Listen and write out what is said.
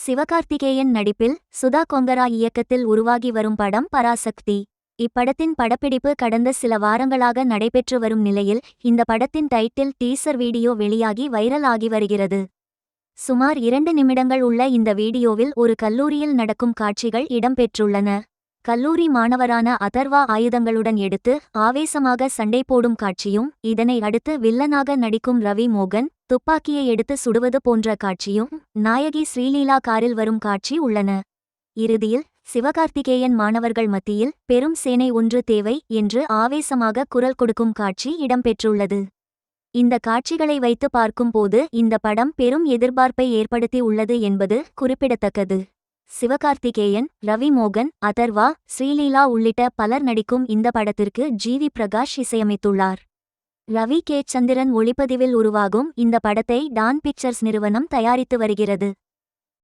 சிவகார்த்திகேயன் நடிப்பில் சுதா கொங்கரா இயக்கத்தில் உருவாகி வரும் படம் பராசக்தி. இப்படத்தின் படப்பிடிப்பு கடந்த சில வாரங்களாக நடைபெற்று வரும் நிலையில் இந்த படத்தின் டைட்டில் டீசர் வீடியோ வெளியாகி வைரல் ஆகி வருகிறது. சுமார் 2 நிமிடங்கள் உள்ள இந்த வீடியோவில் ஒரு கல்லூரியில் நடக்கும் காட்சிகள் இடம்பெற்றுள்ளன. கல்லூரி மாணவரான அதர்வா ஆயுதங்களுடன் எடுத்து ஆவேசமாக சண்டை போடும் காட்சியும், இதனை அடுத்து வில்லனாக நடிக்கும் ரவி மோகன் துப்பாக்கியை எடுத்து சுடுவது போன்ற காட்சியும், நாயகி ஸ்ரீலீலா காரில் வரும் காட்சி உள்ளன. இறுதியில் சிவகார்த்திகேயன் மாணவர்கள் மத்தியில் பெரும் சேனை ஒன்று தேவை என்று ஆவேசமாக குரல் கொடுக்கும் காட்சி இடம்பெற்றுள்ளது. இந்த காட்சிகளை வைத்து பார்க்கும்போது இந்த படம் பெரும் எதிர்பார்ப்பை ஏற்படுத்தி உள்ளது என்பது குறிப்பிடத்தக்கது. சிவகார்த்திகேயன், ரவி மோகன், அதர்வா, ஸ்ரீலீலா உள்ளிட்ட பலர் நடிக்கும் இந்த படத்திற்கு ஜி.வி. பிரகாஷ் இசையமைத்துள்ளார். ரவி கே. சந்திரன் ஒளிப்பதிவில் உருவாகும் இந்த படத்தை டான் பிக்சர்ஸ் நிறுவனம் தயாரித்து வருகிறது.